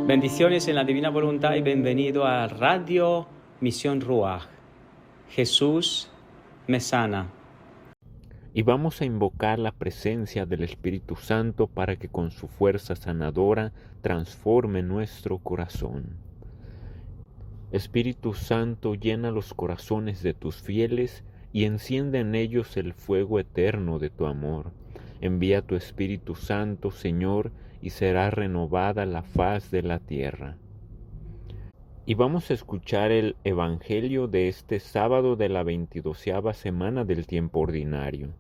Bendiciones en la divina voluntad y bienvenido a Radio Misión Ruach. Jesús me sana. Y vamos a invocar la presencia del Espíritu Santo para que con su fuerza sanadora transforme nuestro corazón. Espíritu Santo, llena los corazones de tus fieles y enciende en ellos el fuego eterno de tu amor. Envía tu Espíritu Santo, Señor, y será renovada la faz de la tierra. Y vamos a escuchar el Evangelio de este sábado de la 22ª semana del tiempo ordinario.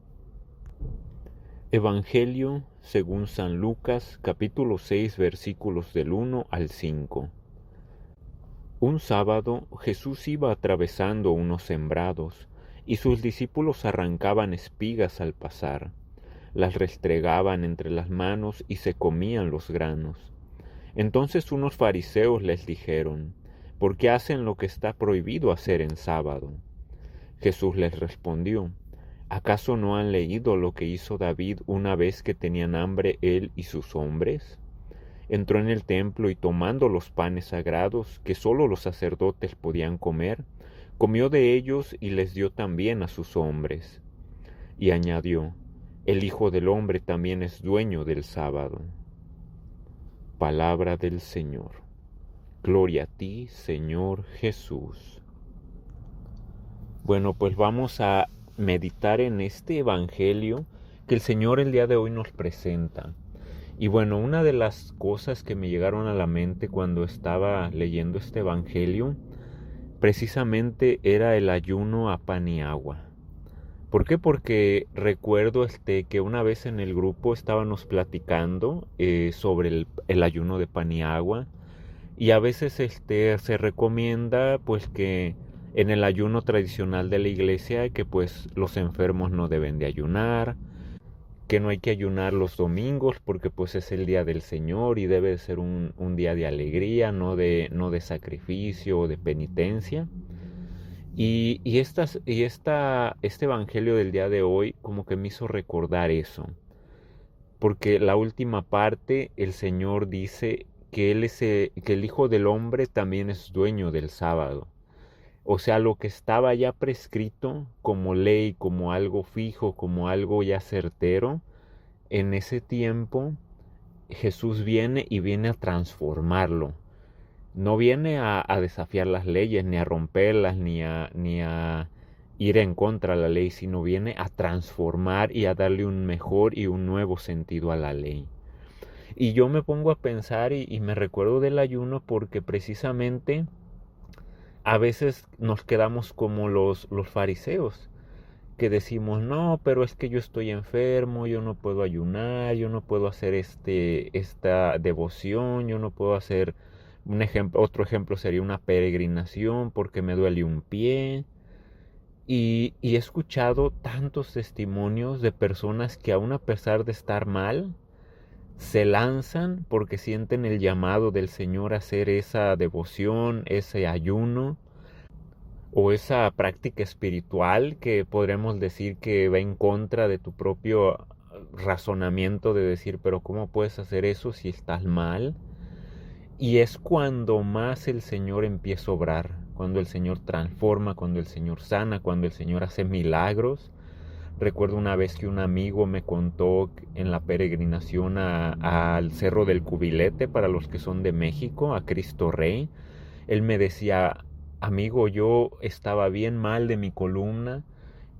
Evangelio según San Lucas, capítulo 6, versículos del 1 al 5. Un sábado Jesús iba atravesando unos sembrados, y sus discípulos arrancaban espigas al pasar. Las restregaban entre las manos y se comían los granos. Entonces unos fariseos les dijeron: ¿por qué hacen lo que está prohibido hacer en sábado? Jesús les respondió: ¿acaso no han leído lo que hizo David una vez que tenían hambre él y sus hombres? Entró en el templo y tomando los panes sagrados que sólo los sacerdotes podían comer, comió de ellos y les dio también a sus hombres. Y añadió: el Hijo del Hombre también es dueño del sábado. Palabra del Señor. Gloria a ti, Señor Jesús. Bueno, pues vamos a meditar en este Evangelio que el Señor el día de hoy nos presenta. Y bueno, una de las cosas que me llegaron a la mente cuando estaba leyendo este Evangelio, precisamente era el ayuno a pan y agua. ¿Por qué? Porque recuerdo que una vez en el grupo estábamos platicando sobre el ayuno de pan y agua, y a veces se recomienda pues que en el ayuno tradicional de la iglesia que pues los enfermos no deben de ayunar, que no hay que ayunar los domingos porque pues es el día del Señor y debe de ser un día de alegría, no de sacrificio o de penitencia. Este evangelio del día de hoy como que me hizo recordar eso, porque la última parte el Señor dice que que el Hijo del Hombre también es dueño del sábado. O sea, lo que estaba ya prescrito como ley, como algo fijo, como algo ya certero, en ese tiempo Jesús viene y viene a transformarlo. No viene a desafiar las leyes, ni a romperlas, ni a ir en contra de la ley, sino viene a transformar y a darle un mejor y un nuevo sentido a la ley. Y yo me pongo a pensar y me recuerdo del ayuno porque precisamente a veces nos quedamos como los fariseos, que decimos: no, pero es que yo estoy enfermo, yo no puedo ayunar, yo no puedo hacer esta devoción, yo no puedo hacer otro ejemplo sería una peregrinación porque me duele un pie. Y he escuchado tantos testimonios de personas que aún a pesar de estar mal, se lanzan porque sienten el llamado del Señor a hacer esa devoción, ese ayuno o esa práctica espiritual que podremos decir que va en contra de tu propio razonamiento de decir: pero ¿cómo puedes hacer eso si estás mal? Y es cuando más el Señor empieza a obrar, cuando el Señor transforma, cuando el Señor sana, cuando el Señor hace milagros. Recuerdo una vez que un amigo me contó en la peregrinación al Cerro del Cubilete, para los que son de México, a Cristo Rey. Él me decía: amigo, yo estaba bien mal de mi columna,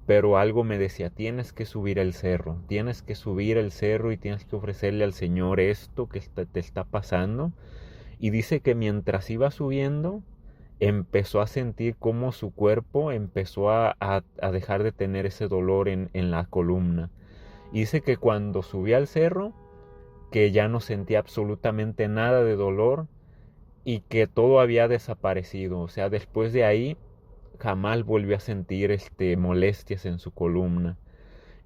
pero algo me decía: tienes que subir el cerro, tienes que subir el cerro y tienes que ofrecerle al Señor esto que te está pasando. Y dice que mientras iba subiendo, empezó a sentir cómo su cuerpo empezó a dejar de tener ese dolor en la columna. Y dice que cuando subía al cerro, que ya no sentía absolutamente nada de dolor y que todo había desaparecido. O sea, después de ahí jamás volvió a sentir molestias en su columna.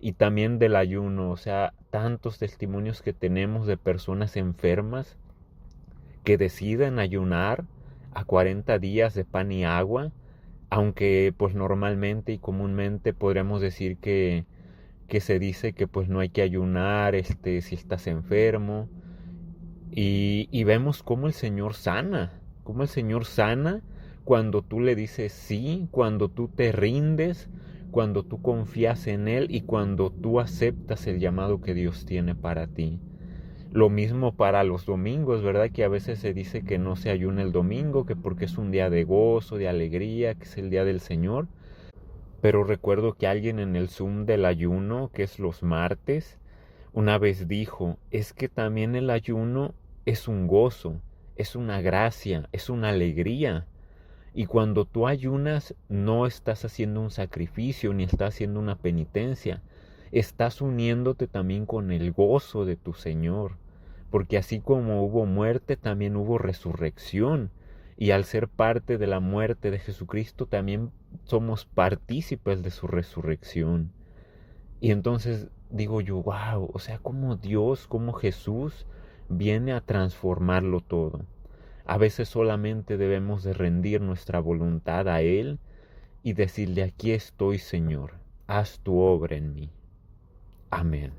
Y también del ayuno, o sea, tantos testimonios que tenemos de personas enfermas que deciden ayunar a 40 días de pan y agua, aunque pues normalmente y comúnmente podríamos decir que se dice que pues no hay que ayunar si estás enfermo. Y vemos cómo el Señor sana, cómo el Señor sana cuando tú le dices sí, cuando tú te rindes, cuando tú confías en Él y cuando tú aceptas el llamado que Dios tiene para ti. Lo mismo para los domingos, ¿verdad? Que a veces se dice que no se ayuna el domingo, que porque es un día de gozo, de alegría, que es el día del Señor. Pero recuerdo que alguien en el Zoom del ayuno, que es los martes, una vez dijo, es que también el ayuno es un gozo, es una gracia, es una alegría. Y cuando tú ayunas no estás haciendo un sacrificio ni estás haciendo una penitencia, estás uniéndote también con el gozo de tu Señor, porque así como hubo muerte, también hubo resurrección, y al ser parte de la muerte de Jesucristo, también somos partícipes de su resurrección. Y entonces digo yo, wow, o sea, como Dios, como Jesús viene a transformarlo todo. A veces solamente debemos de rendir nuestra voluntad a Él y decirle, aquí estoy, Señor, haz tu obra en mí. Amén.